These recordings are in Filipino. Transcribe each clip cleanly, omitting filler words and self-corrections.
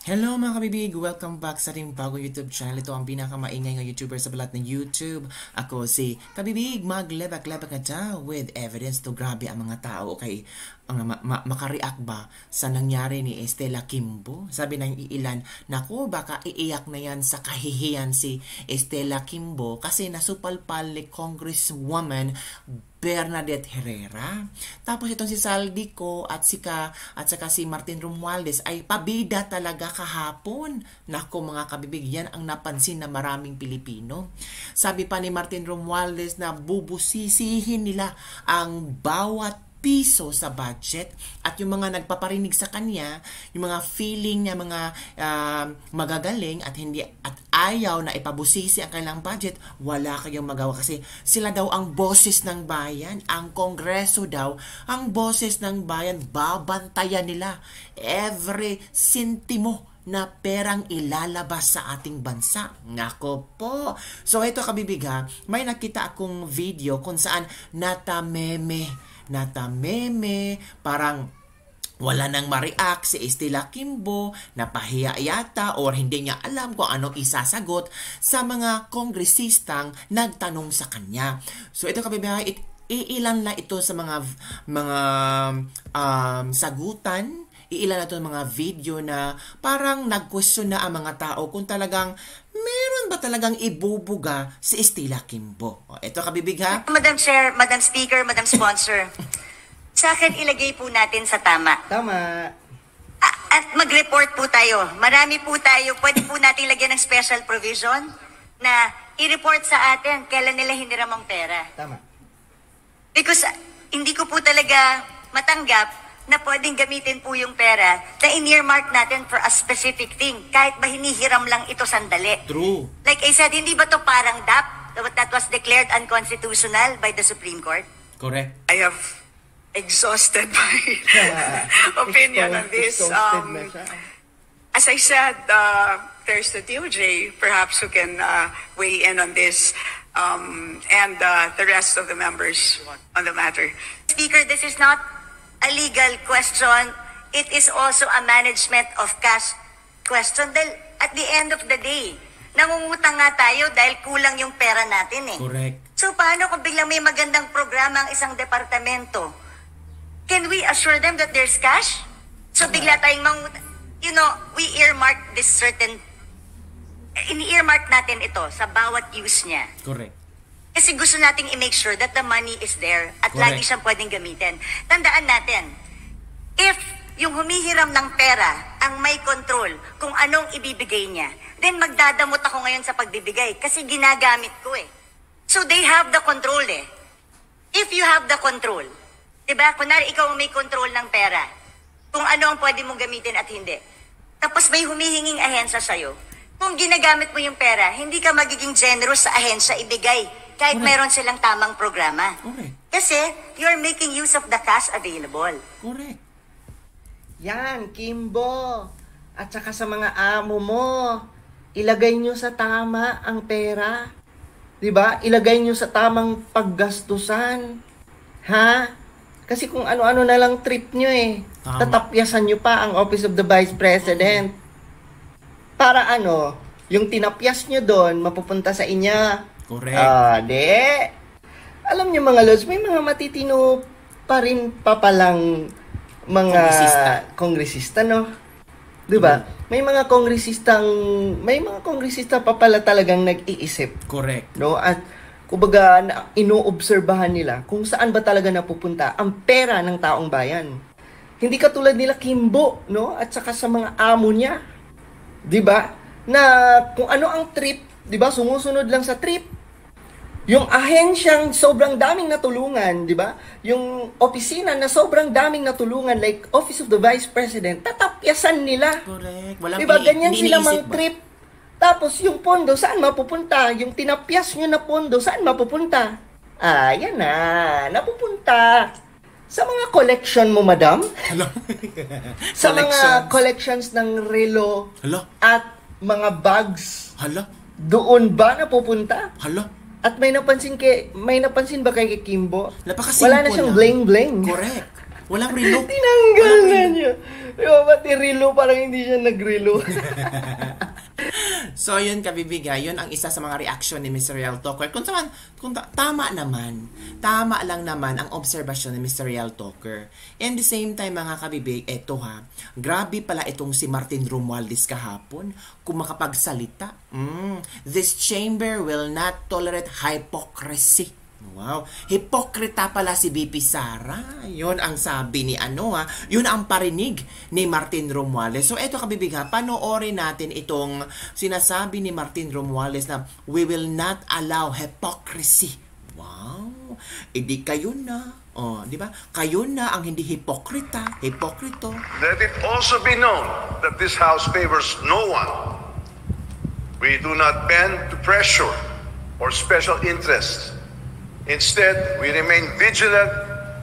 Hello mga kabibig! Welcome back sa ating bagong YouTube channel. Ito ang pinakamaingay ng YouTuber sa balat ng YouTube. Ako si Kabibig, maglebak-lebak na daw with evidence to grabe ang mga tao kay makareact ba sa nangyari ni Estela Kimbo? Sabi ng iilan, naku baka iiyak na yan sa kahihiyan si Estela Kimbo kasi nasupalpal ni Congresswoman Bernadette Herrera. Tapos itong si Saldico at saka si Martin Romualdez ay pabida talaga kahapon. Naku mga kabibig, yan ang napansin na maraming Pilipino. Sabi pa ni Martin Romualdez na bubusisihin nila ang bawat piso sa budget at yung mga nagpaparinig sa kanya, yung mga feeling niya, mga magagaling at hindi at ayaw na ipabusisi ang kanilang budget, wala kayong magawa kasi sila daw ang boses ng bayan, ang Kongreso daw, ang boses ng bayan, babantayan nila every sentimo na perang ilalabas sa ating bansa. Nako po. So ito kabibig ha, may nakita akong video kung saan natameme, parang wala nang ma-react si Estela Kimbo, napahiya yata or hindi niya alam kung anong isasagot sa mga kongresistang nagtanong sa kanya. So ito kabibig, iilan na ito sa mga sagutan. Iilan na ito mga video na parang nag-question na ang mga tao kung talagang meron ba talagang ibubuga si Estela Kimbo. O, ito kabibig ha? Madam Chair, Madam Speaker, Madam Sponsor, sa akin ilagay po natin sa tama. Tama. At mag-report po tayo. Marami po tayo. Pwede po natin lagyan ng special provision na i-report sa atin kailan nila hiniram ang pera. Tama. Because hindi ko po talaga matanggap na pwedeng gamitin po yung pera na in-earmark natin for a specific thing. Kahit ba hinihiram lang ito sandali. True. Like I said, hindi ba to parang DAP that was declared unconstitutional by the Supreme Court? Correct. I have exhausted my opinion on this. As I said, there's the DOJ, perhaps who can weigh in on this, and the rest of the members on the matter. Speaker, this is not a legal question. It is also a management of cash question. Dahil at the end of the day, nangungutang nga tayo dahil kulang yung pera natin eh. Correct. So paano kung biglang may magandang programa ang isang departamento? Can we assure them that there's cash? So bigla tayong we earmark this certain, ini-earmark natin ito sa bawat use niya. Correct. Kasi gusto nating i-make sure that the money is there at Correct. lagi siyang pwedeng gamitin. Tandaan natin, if yung humihiram ng pera ang may control kung anong ibibigay niya, then magdadamot ako ngayon sa pagbibigay kasi ginagamit ko eh. So they have the control eh. If you have the control, diba? Kunwari ikaw ang may control ng pera, kung ano ang pwede mong gamitin at hindi. Tapos may humihinging ahensya sa'yo. Kung ginagamit mo yung pera, hindi ka magiging generous sa ahensya ibigay. Kahit Correct. meron silang tamang programa. Correct. Kasi, you're making use of the cash available. Correct. Yan, Kimbo. At saka sa mga amo mo, ilagay nyo sa tama ang pera. 'Di ba? Ilagay nyo sa tamang paggastusan. Ha? Kasi kung ano-ano na lang trip nyo eh. Tama. Tatapyasan nyo pa ang Office of the Vice President. Para ano, yung tinapyas nyo doon, mapupunta sa inya. Correct. Alam niyo mga lods, may mga matitino pa rin papalang mga kongresista, no? 'Di ba? May mga kongresista pa pala talagang nag-iisip, Correct. no? At kumbaga inoobserbahan nila kung saan ba talaga napupunta ang pera ng taong bayan. Hindi katulad nila Kimbo, no? At saka sa mga amo niya. 'Di ba? Na kung ano ang trip, 'di ba? Sumusunod lang sa trip. Yung ahensyang sobrang daming natulungan, di ba? Yung opisina na sobrang daming natulungan, like Office of the Vice President, tatapyasan nila. Correct. Walang Di ba? Ganyan sila mang ba? trip. Tapos yung pondo, saan mapupunta? Yung tinapyas nyo na pondo, saan mapupunta? Yan na, napupunta. Sa mga collection mo, madam? Hello? Sa mga collections ng relo Hello? at mga bags, Hala? doon ba napupunta? Hala? At may napansin ba kay Kimbo? Napakasimple Wala na siyang lang. bling-bling. Correct. Walang relo. Tinanggal na niya. Diba, pati relo, parang hindi siya nagrelo. So, yun kabibiga, yun ang isa sa mga reaction ni Mr. Real Talker. Tama lang naman ang obserbasyon ni Mr. Real Talker. And the same time, mga kabibig, eto ha, grabe pala itong si Martin Romualdez kahapon, kung makapagsalita. This chamber will not tolerate hypocrisy. Wow, hipokrita pala si BP Sara. Yun ang sabi ni yun ang parinig ni Martin Romualdez. So eto kabibiga, panoorin natin itong sinasabi ni Martin Romualdez na we will not allow hypocrisy. Wow, edi kayo na. Di ba? Kayo na ang hindi hipokrito. Let it also be known that this House favors no one. We do not bend to pressure or special interests. Instead, we remain vigilant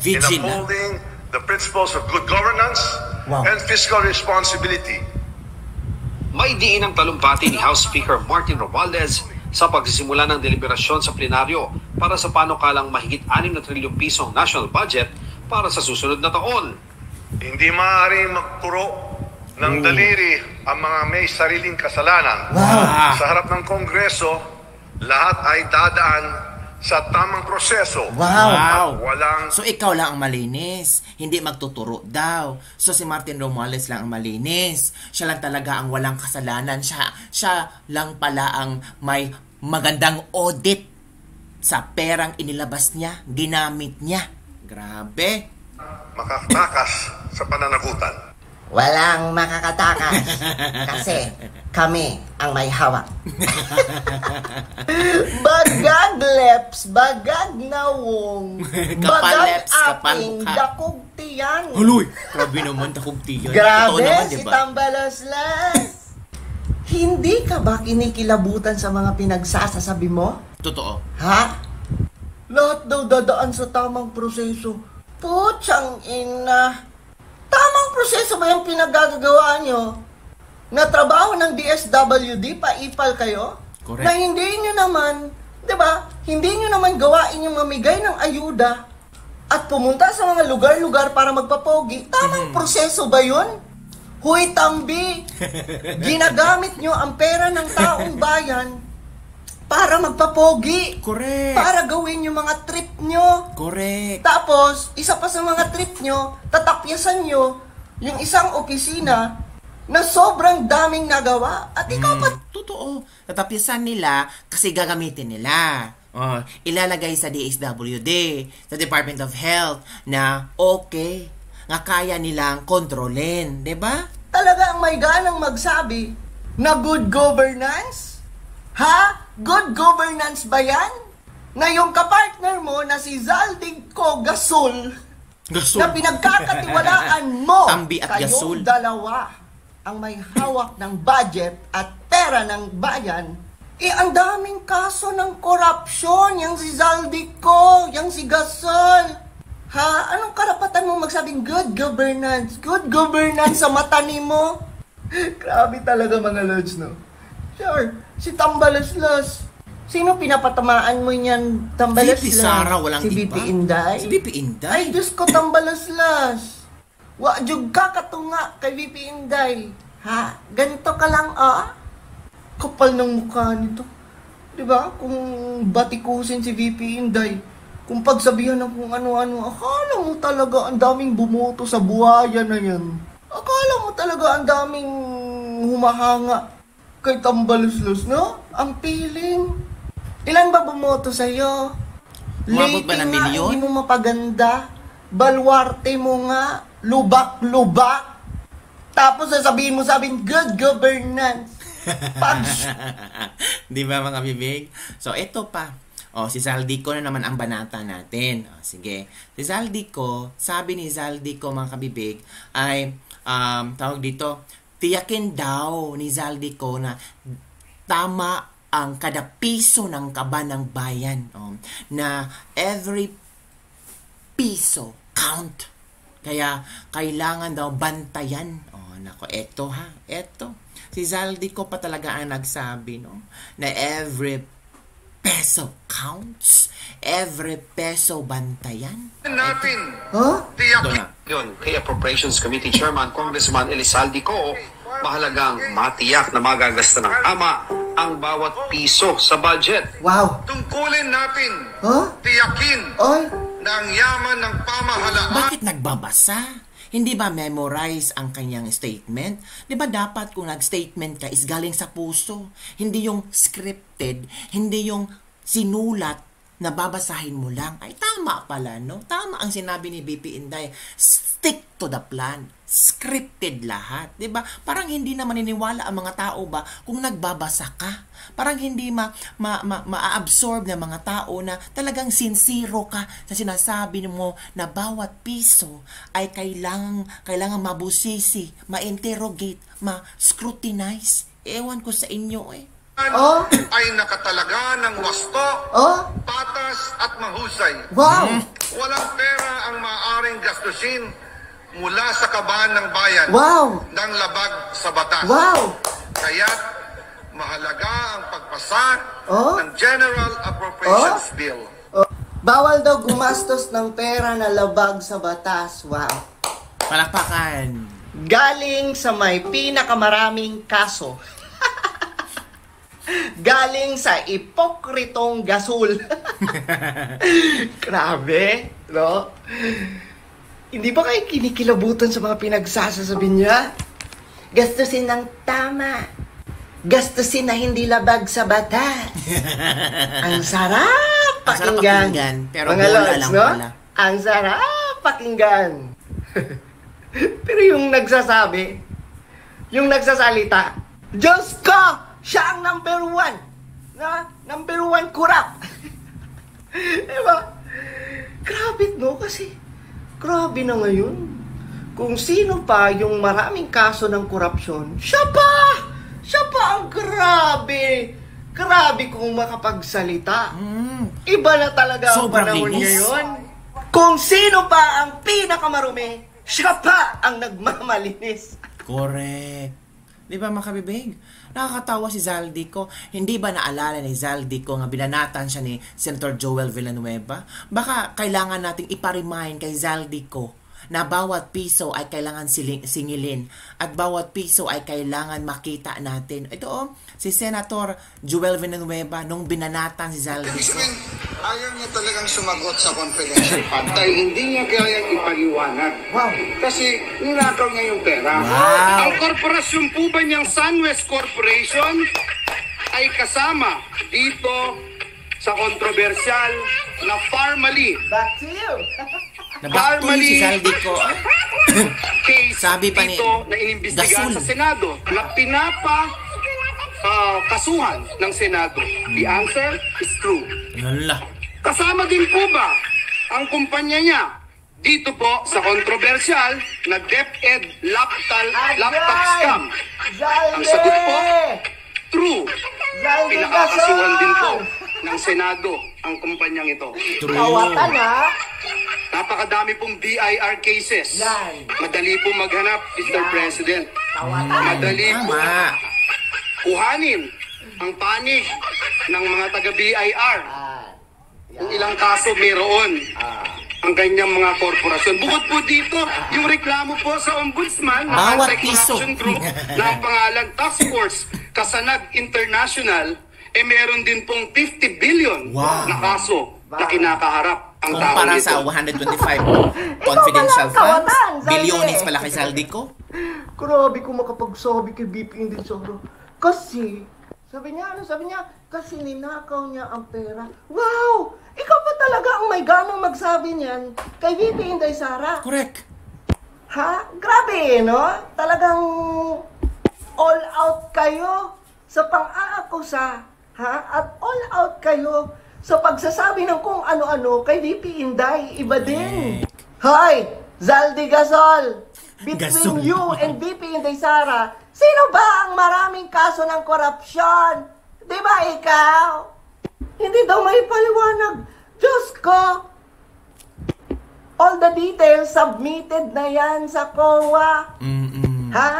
in upholding the principles of good governance and fiscal responsibility. May diin ang talumpati ni House Speaker Martin Romualdez sa pagsisimula ng deliberasyon sa plenaryo para sa panukalang mahigit 6 na trilyong pisong national budget para sa susunod na taon. Hindi maaaring magturo ng daliri ang mga may sariling kasalanan. Sa harap ng Kongreso, lahat ay dadaan sa tamang proseso. Walang... So ikaw lang ang malinis, hindi magtuturo daw. So si Martin Romualdez lang ang malinis. Siya lang talaga ang walang kasalanan. Siya lang pala ang may magandang audit sa perang inilabas niya, ginamit niya. Grabe. Makatakas sa pananagutan. Walang makakatakas kasi kami ang may hawak. Bagag leps, bagag nawong, bagag aking dakog tiyan. Huloy! Grabe naman, dakog tiyan. Grabe, naman, diba? Si Tambalaslas. Hindi ka ba kinikilabutan sa mga pinagsasasabi mo? Totoo. Ha? Lahat daw dadaan sa tamang proseso. Putsang ina. Tamang proseso ba yung pinagagagawa nyo? Na trabaho ng DSWD, paipal kayo? Correct. Na hindi nyo naman, di ba? Hindi nyo naman gawain yung mamigay ng ayuda at pumunta sa mga lugar-lugar para magpapogi. Tamang proseso ba yun? Huy, Tambi! Ginagamit nyo ang pera ng taong bayan para magpapogi. Correct. Para gawin yung mga trip nyo. Correct. Tapos, isa pa sa mga trip nyo, tatapyasan nyo yung isang opisina na sobrang daming nagawa. At ikaw pa... Totoo. Tatapyasan nila kasi gagamitin nila. Ilalagay sa DSWD, sa Department of Health na okay, nga kaya nilang kontrolin. Diba? Talaga ang may ganang magsabi na good governance? Ha? Good governance ba yan? Na yung kapartner mo na si Zaldig ko Gasol na pinagkakatiwalaan mo, Tambi at Gasol, kayong dalawa ang may hawak ng budget at pera ng bayan, ang daming kaso ng korupsyon, yung si Zaldig ko, yung si Gasol. Ha? Anong karapatan mo magsabing good governance? Good governance sa mata ni mo? Grabe talaga mga lods, no? Sure, si Tambalaslas. Sino pinapatamaan mo niyan, Tambalaslas? VP Sara, walang si iba. BP Inday? Si BP Inday? Ay, Diyos ko, Tambalaslas. Wajug kakatunga kay VP Inday. Ha? Ganito ka lang, Kapal ng mukha nito. Diba? Kung batikusin si VP Inday, kung pagsabihan ng kung ano-ano, akala mo talaga ang daming bumoto sa buhaya na yan. Akala mo talaga ang daming humahanga kay Tambalaslas, no? Ang feeling. Ilan ba bumoto sa'yo? Umabot ba ng milyon? Hindi mo mapaganda. Balwarte mo nga. Lubak-lubak. Tapos sasabihin mo good governance. Di ba mga bibig? So, ito pa. Si Zaldico na naman ang banata natin. Sige. Si Zaldico, sabi ni Zaldico mga kabibig, ay, tawag dito, tiyakin daw ni Zaldico na tama ang kada piso ng kaba ng bayan. Na every piso count. Kaya kailangan daw bantayan. Nako, eto ha. Eto. Si Zaldico pa talaga ang nagsabi, no? Na every peso counts. Every peso bantayan. Natin. Huh? Tiyakin Yun, kay Appropriations Committee Chairman Congressman Elizalde Co, mahalagang matiyak na magagasta ng tama ang bawat piso sa budget. Wow! Tungkulin natin, tiyakin na ang yaman ng pamahalaan. Bakit nagbabasa? Hindi ba memorize ang kanyang statement? Di ba dapat kung nag-statement ka is galing sa puso? Hindi yung scripted, hindi yung sinulat na babasahin mo lang. Ay, tama pala, no? Tama ang sinabi ni BP Inday. Stick to the plan. Scripted lahat. Diba? Parang hindi na maniniwala ang mga tao ba kung nagbabasa ka. Parang hindi ma-absorb ng mga tao na talagang sincero ka sa sinasabi mo na bawat piso ay kailangan mabusisi, ma-interrogate, ma-scrutinize. Ewan ko sa inyo eh. Ay nakatalaga ng wasto, patas at mahusay. Wow! Walang pera ang maaaring gastusin mula sa kaban ng bayan ng labag sa batas. Wow! Kaya't mahalaga ang pagpasa ng General Appropriations Bill. Bawal daw gumastos ng pera na labag sa batas. Wow! Palakpakan! Galing sa may pinakamaraming kaso. Galing sa ipokritong gasol. Grabe, no? Hindi ba kayo kinikilabutan sa mga pinagsasasabi niya? Gastusin ng tama. Gastusin na hindi labag sa batas. Ang sarap pakinggan. Pero mga bola lods, lang no? pala. Ang sarap pakinggan. Pero yung nagsasabi, yung nagsasalita, Diyos ko! Siya ang number one. Number one kurap. Diba? Grabe, no? Kasi, grabe na ngayon. Kung sino pa yung maraming kaso ng korupsyon, siya pa! Siya pa ang grabe. Grabe kung makapagsalita. Iba na talaga ang panahon ngayon. Kung sino pa ang pinakamarumi, siya pa ang nagmamalinis. Correct. Di ba mga kabibig? Nakakatawa si Zaldico. Hindi ba naalala ni Zaldico nga binanatan siya ni Senator Joel Villanueva? Baka kailangan nating iparemind kay Zaldico na bawat piso ay kailangan singilin at bawat piso ay kailangan makita natin. Ito si Senator Joel Villanueva nung binanatan si Zaldico. Ayaw niya talagang sumagot sa confidential fund dahil hindi niya kayang ipaliwanag. Wow. Kasi ninakaw niya yung pera. Wow. Ang korporasyon po ba niyang SunWest Corporation ay kasama dito sa kontrobersyal na Farmally Back to you. Nabaktuloy si Zaldico. case Sabi pa ni dito na inimbestigahan Gasol. sa Senado na kasuhan ng Senado. The answer is true. Lala. Kasama din po ba ang kumpanya niya dito po sa kontrobersyal na DepEd laptop scam? Ang sagot po, true. Pinakakasuhan din po ng Senado ang kumpanyang ito. Kawatan, ha? Napakadami pong BIR cases. Yan. Madali po maghanap, Mr. President. Madali po Tama. kuhanin ang panig ng mga taga-BIR. Kung ilang kaso mayroon ang kanyang mga korporasyon. Bukod po dito, yung reklamo po sa Ombudsman ng Bawat Anti-Corruption piso. Group na ang pangalan Task Force Kasanag International, meron din pong 50 billion Wow. na kaso na kinakaharap ang tao Kumpara nito. sa 125 confidential Ikaw pala, funds, kawatan, Zaldi. bilyones pala kay Zaldico. Grabe kung makapagsabi kay BP hindi sobra. Kasi, sabi niya, kasi ninakaw niya ang pera. Wow! Ikaw pa talaga ang may gamang magsabi niyan kay VP Inday Sara. Correct. Ha? Grabe, no? Talagang all out kayo sa pang-aakusa. Ha? At all out kayo sa pagsasabi ng kung ano-ano kay VP Inday. Iba din. Hoy! Zaldi Gasol! Between Gasol. you and VP Inday Sara, sino ba ang maraming kaso ng korupsyon? Di ba ikaw? Hindi daw may paliwanag. Diyos ko! All the details submitted na yan sa COA. Ha?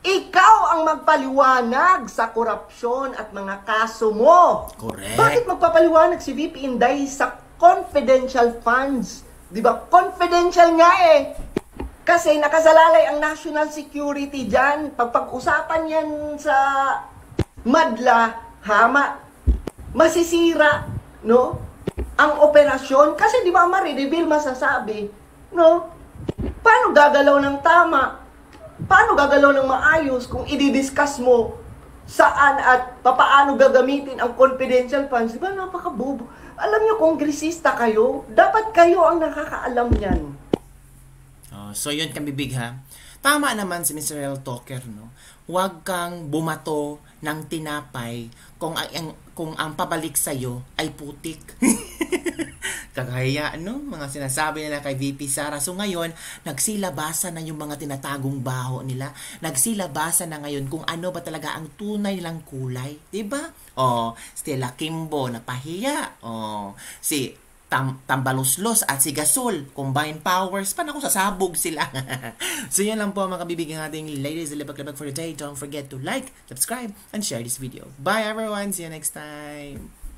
Ikaw ang magpaliwanag sa korupsyon at mga kaso mo. Correct. Bakit magpapaliwanag si VP Inday sa confidential funds? Di ba? Confidential nga eh. Kasi nakasalalay ang national security dyan. Pag-usapan yan sa madla, masisira, no? Ang operasyon. Kasi di ba Marireveal masasabi, no? Paano gagalaw ng tama? Paano gagalaw ng maayos kung i-discuss mo saan at papaano gagamitin ang confidential funds? Diba napakabobo? Alam nyo, kongresista kayo, dapat kayo ang nakakaalam yan. So yun kami big ha. Tama naman si Mr. Real Talker, no? Huwag kang bumato ng tinapay kung ang pabalik sa'yo ay putik. Kagaya, no? Mga sinasabi nila kay VP Sara. So ngayon, nagsilabasa na yung mga tinatagong baho nila. Nagsilabasa na ngayon kung ano ba talaga ang tunay nilang kulay. Diba? Stella Kimbo, napahiya. Si Tambaluslos at si Gasol, combined powers, paano kung sasabog sila? So yan lang po mga kabibigyan nating ladies and lebak-lebak for today. Don't forget to like, subscribe, and share this video. Bye everyone! See you next time!